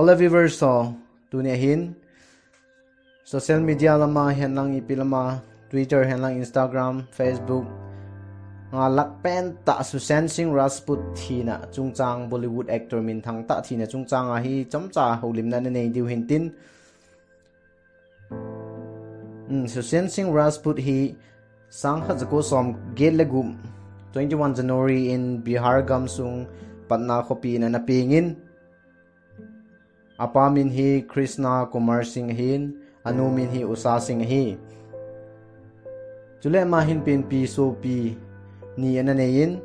all viewers so tunia hin social media lama henlang ipilama Twitter henlang Instagram Facebook nga lakpen ta Sushant Singh Rajput thina chungchang Bollywood actor min thang ta thina chungchang a hi chamcha holim na nei diu hintin Sushant Singh Rajput hi sang khajko som gelagum 21 January in Bihar Gamsung Patna Khopi na napingin apamin hi Krishna Kumar Singh hin anumin hi Usa Singh hi chule ma hin pin pi so pi ni ananein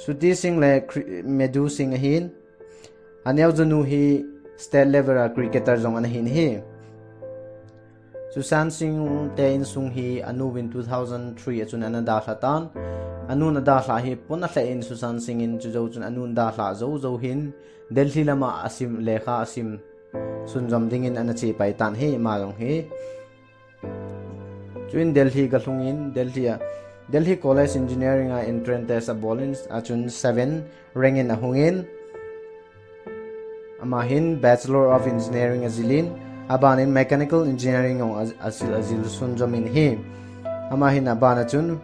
Suti Singh le Medu Singh hin anel janu hi state level cricketer jong anahin hi Sushant Singh Tein Sung hi anuwin 2003 achun anada hlatan anun ada hla hi pona hla in Sushant Singh in chu chun anun da hla zo hin Delhi lama asim lekha asim sunjam dingin anachi pai tan hi malong hi chuin Delhi ka hlungin Delhi College Engineering a entrance test a bolin achun 7 rangin a hungin amahin Bachelor of Engineering azilin abanin Mechanical Engineering ong azil sunjamin hi amahin abana chun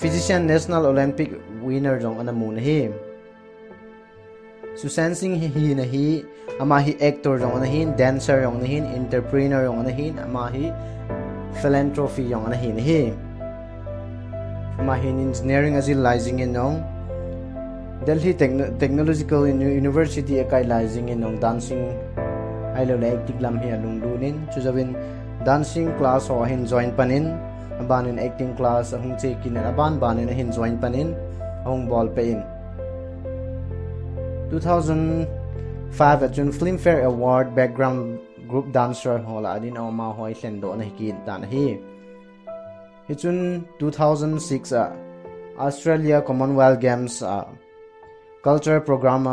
Physician National Olympic winner jong anamun hi Sushant Singh hi na hi amahi actor jong anahin dancer jong anahin entrepreneur jong anahin amahi philanthropy jong anahin hi amahin engineering azil lising in nong Delhi Technological University akai lising in nong dancing ailo le acting lam hi alunglunin chujawin dancing class ho hin join panin abanin acting class ahung chekin aban banin hin join panin ahung ball pain 2005 achun Filmfare Award background group dancer hola adin awma hoi hlendo na hikin tan hi hichun 2006 Australia Commonwealth Games culture program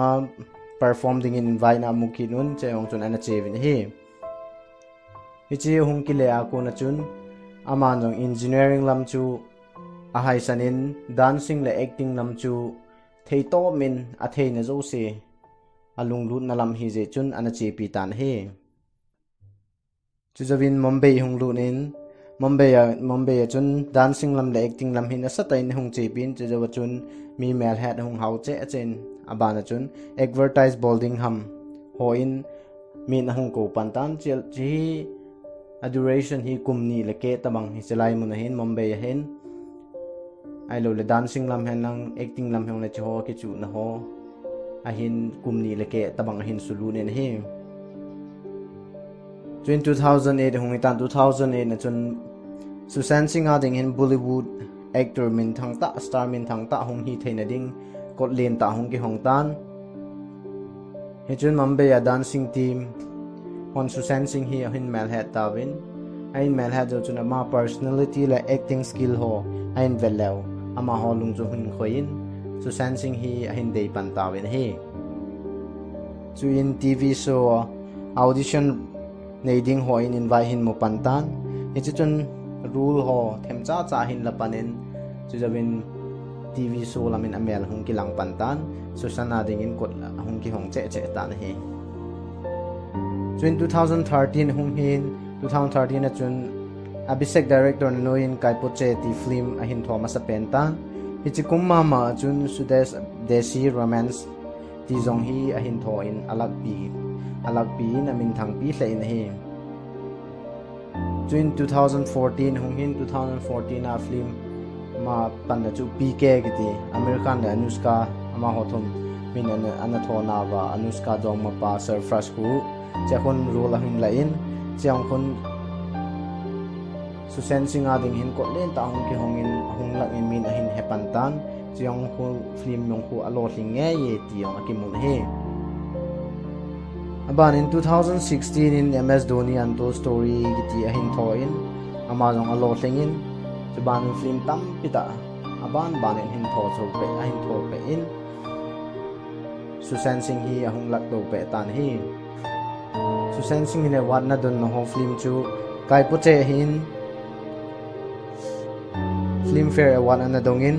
perform ding in vaina mukinun cheong chun ana chevin hi hichi hung kile ako na chun amanong engineering lam chu ahai sanin dancing le acting lam chu theito min athei na zo se alung lut na lam hi je chun ana che pi tan he chujawin Mumbai hung lunin Mumbai chun dancing lam le acting lam hin asatain hung che pin chujawa chun mi mel hat hung hau che chen abana chun advertise bolding ham hoin min hung ko pantan chel chi a duration hi kumni leke tabang hi chelai mun hin Mumbai hen ai lo le dancing lam hen lang acting lam hong le cho ki chu na ho a hin kumni leke tabang hin sulu nen hi 2008 hong itan 2008 na chun Sushant Singh ading hin Bollywood actor min thang ta star min thang ta hong hi theina ding kot len ta hong ki hong tan hi chun Mumbai a dancing team on Sushant Singh hi hin melhat tawin ain melhat jo chuna ma personality la acting skill ho ain velau ama ho lung jo hin khoin Sushant Singh hi hin dei pan tawin hi chu in TV show audition neiding ho in invite hin mo pantan hi chun rule ho themcha cha hin la panin chu jawin TV show lamin amel hung ki lang pantan Sushant ding in kot hung ki hong che tan hi 2013 hung hin 2013 na chun Abhishek director na noin kaipoche ti film ahin thoma sa pentan hichikum mama chun sudes desi romance ti zong hi ahin tho in alakpi na min thang pi hlein hi 2014 hung hin 2014 a film ma panna chu PK giti American na Anushka ama hothum min ana thona wa Anushka dong ma pa surfrush ku chakon role ahing lain chiang khun Sushant Singh ading hin ko len ta hong ki hongin hong lang in min ahin hepantan chiang khu film yong khu alo hlinge ye tiong akimun he aban in 2016 in MS Dhoni untold story giti ahin thoin amazon alo hlingin chuban film tam pita aban banin hin tho chok pe ahin tho pe in Sushant Singh hi ahung lak do pe tan hi Sushant Singh ne wat na don no film chu kai poche hin Filmfare Award ana dongin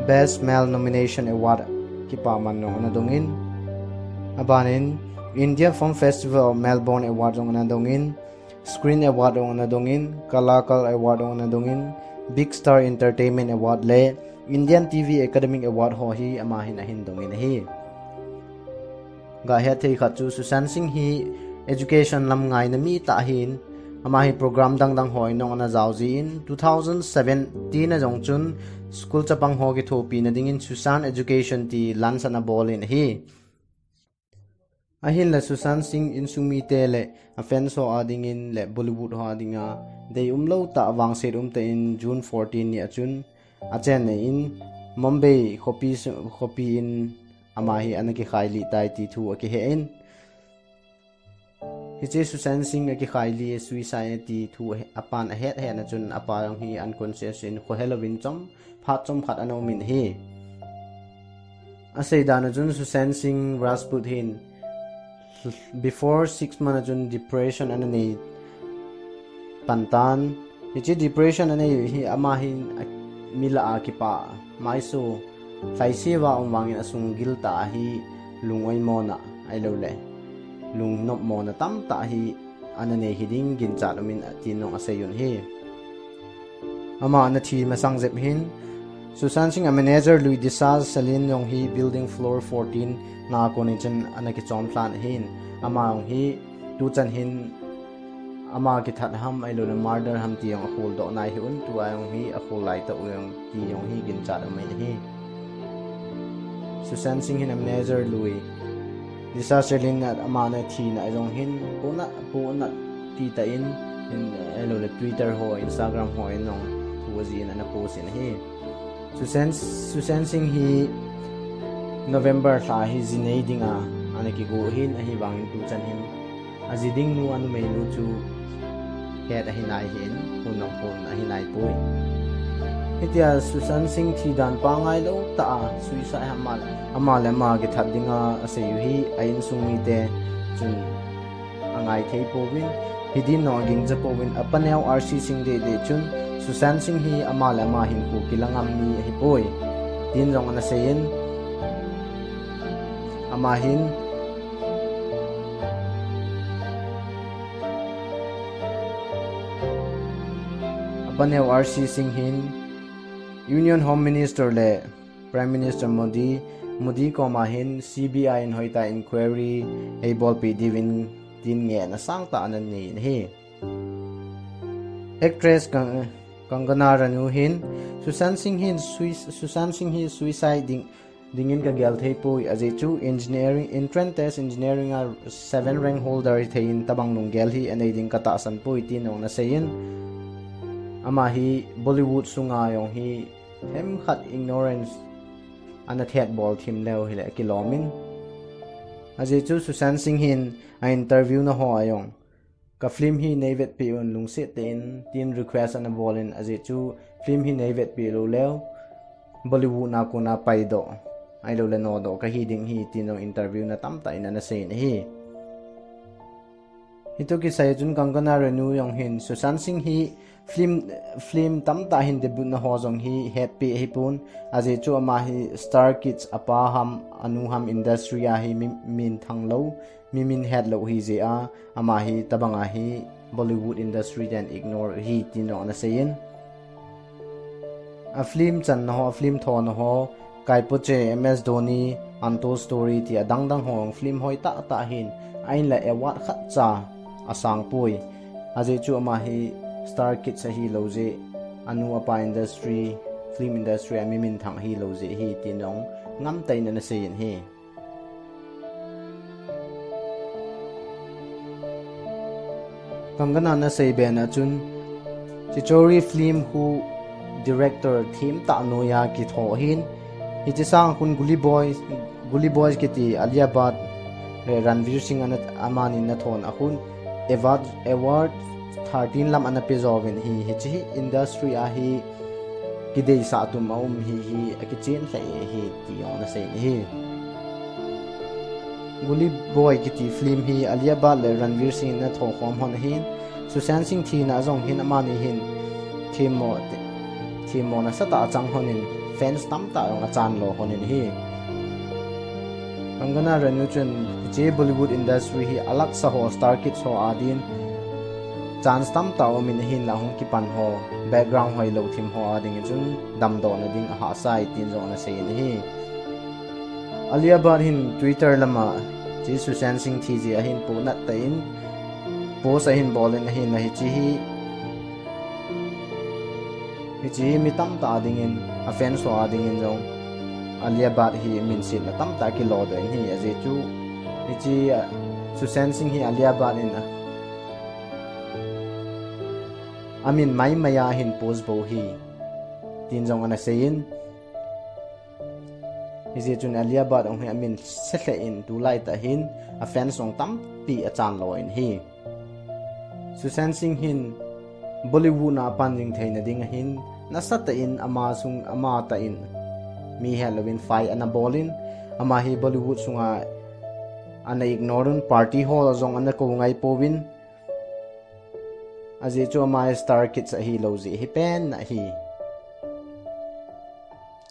Best Male Nomination Award ki pa man no ana dongin abanin India Film Festival Melbourne Award ong na dongin, Screen Award ong na dongin, Kalakal Award ong na dongin, Big Star Entertainment Award le Indian TV Academic Award ho hi amahin ahin dongin hi ga he thei kha chu Sushant Singh hi education lam ngai na mi ta hin amahi program dang hoi nong na zawji in 2017 na jong chun school chapang ho ki thopi na dingin Sushant education ti lansana bolin hi ahin la Sushant Singh in sumi te le offense ho adingin le Bollywood ho adinga dei umlo ta wangset te in June 14 ni achun achen ne in Mumbai copy in amahi anaki khaili tai ti thu aki he in hiche Sushant Singh aki khaili suicide ti thu apan a het he na chun apa yang hi unconscious in ko Halloween chom phat ano min hi asai dana chun Sushant Singh Rajput hin before 6 months chun depression anani pantan hiche depression anani hi amahi mila akipa maisu Faisiwa umwangin asung gilta hi lungoy mona ay lule lung nop mona tam ta hi anane hiding gincha lumin atinong asayun hi ama na thi masang zep hin Sushant Singh a manager Louis Desal Salin yong hi building floor 14 na konichin anaki chom plan hin ama yong hi tu chan hin ama ki that ham ay lule murder ham ti yong hol do nai hi un tu ayong hi a hol lai ta uyong ti yong hi gincha lumin hi Sushant Singh hin manager Louis disaster lin at amana thi na jong hin pona ti ta in hello le Twitter ho Instagram ho nong tuwazi na post in hi Sushant Singh hi November sa hi zinay dinga anaki go hin ahi wangin tu chan hin aziding nu anu mai nu chu het ahi nai hin hunong hon ahi nai pui itia Sushant Singh thi dan pa ngai lo ta suicide amal ma gi that dinga ase yu hi ain sungmi te chun angai thei powin hidin no ging ja powin apaneu RC Singh de chun Sushant Singh hi amal ma hin ku kilangam ni hi poi tin rong na sein amahin apaneu RC Singh hin Union Home Minister le Prime Minister Modi ko mahin CBI in hoita inquiry ay bol pi divin din nge na sang ta anan ni hi actress Kangana Ranaut Sushant Singh hi suicide dingin ka gel thei poi aje chu engineering entrance test engineering a 7 rank holder thein tabang lung gel hi anei ding kata san poi ti nong na sein ama hi Bollywood sunga yong hi hem khat ignorance ana thiat ball thim leo hi le kilomin aje chu Sushant Singh hin a interview na ho ayong ka film hi nevet pi on lungse tin request ana bolin aje chu film hi nevet pi lo leo Bollywood na ko na paido ai lo le no do ka hi ding hi tinong interview na tam ta ina na sein hi hito ki sai chun Kangana Ranaut yong hin Sushant Singh hi film tam ta hin debut na ho jong hi happy hi pun aje chu ama hi Star Kids apa ham anu ham industry a hi min thang lo min head lo hi je a ama hi tabanga hi Bollywood industry dan ignore hi tino na sein a film chan na ho film thon ho kai poche MS Dhoni untold story ti adang hong film hoi ta hin ain la award khat cha asang pui aje chu ama hi Star Kids hi loje anu apa industry film industry ami min thang hi loje hi tinong ngam tai na sein hi Kangana na sei ben a chun chichori film hu director theme ta noya ki tho hin hi chi sang kun guli boys ki ti Alia Bhatt Ranveer Singh an amani na thon ahun award 13 lam an pezovin hi chi industry a hi kidei sa tum hi akichen sai hi ti on sei hi guli boy ki ti film hi Alia Bhatt le Ranveer Singh na tho khom hon hin Sushant Singh thi na jong hin amani hin thimo na sata chang honin fans tam ta ong chan lo honin hi Angana ranu chun je Bollywood industry hi alak sa ho star kids ho adin chance tam taw min hin la hung ki pan ho background hoi lo thim ho ading chun dam do na ding ha sai tin zo na sei ni hi Alia Bhatt hin Twitter lama ji Sushant Singh thi ji a hin pu nat ta in post a hin bolin a hin na hi chi mi tam ta ding in a fan so ading in jong Alia Bhatt hi min sin na tam ta ki lo do hi a je chu hi chi Sushant Singh hi Alia Bhatt in amin mai maya hin post bo hi tin jong ana sein hi chun Alia Bhatt ong hi amin settle in tu lai ta hin a fan song tam pi a chan lo in hi Sushant Singh hin Bollywood na panjing theina ding hin nasata in ama sung ama ta in mi Halloween fai ana bolin ama hi Bollywood sunga ana ignorun party hall zong ana ko ngai povin aje chu ama star kids hi lozi hi pen na hi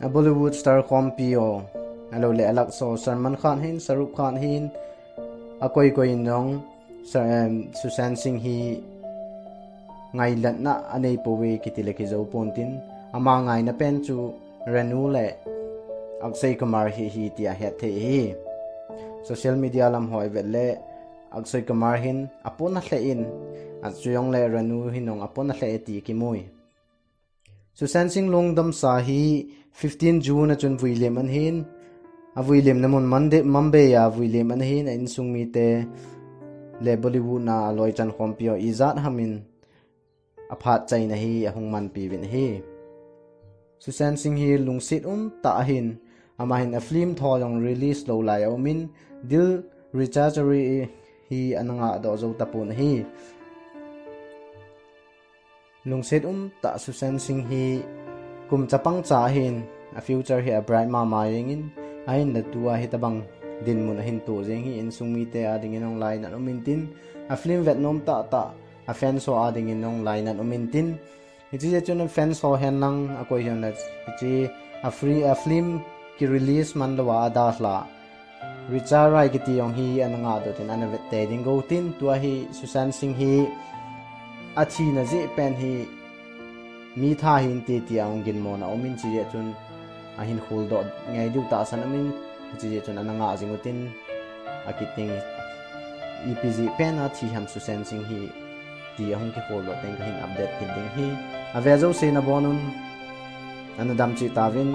a Bollywood star compio alo le alak so Salman Khan hin Shahrukh Khan hin akoi koi nong Sushant Singh hi ngai lat na anei powe kitile ki zo pontin ama ngai na pen chu Ranu le Akshay Kumar hi tia het the hi social media lam hoi vele Akshay Kumar hin apona hle in achuyong le Ranu hinong apona hle ti ki moi Sushant Singh longdam sa hi 15 June chun William an hin a William namun Monday Mumbai ya William an hin in sungmi te le Bollywood na loi chan khompio izat hamin aphat chai na hi ahung man pi vin hi Sushant Singh hi lungsit ta hin ama hin a film thojong release lo lai min dil rechargery hi ananga do zo tapun hi lungsit ta Sushant Singh hi kum chapang cha hin a future hi a bright mama yengin ain la tua hi tabang din mun hin to jeng hi in sungmi te ading inong lai na umintin a film vietnam ta a fan so ading inong lai na umintin ichi chun fan so hen lang a koi hian na ichi a film ki release man lawa da hla Richard Rai ki ti yong hi ananga do tin ana vet te ding go tin tua hi Sushant Singh hi athi na je pen hi mi tha hin te ti ang gin mo na omin chi ye chun a hin khul do ngai du ta san amin chi ye chun ananga jingutin akiting EPG pen a thi ham Sushant Singh hi ti hong ki khol do teng hin update tin ding hi a vezo se na bonun anadam chi tawin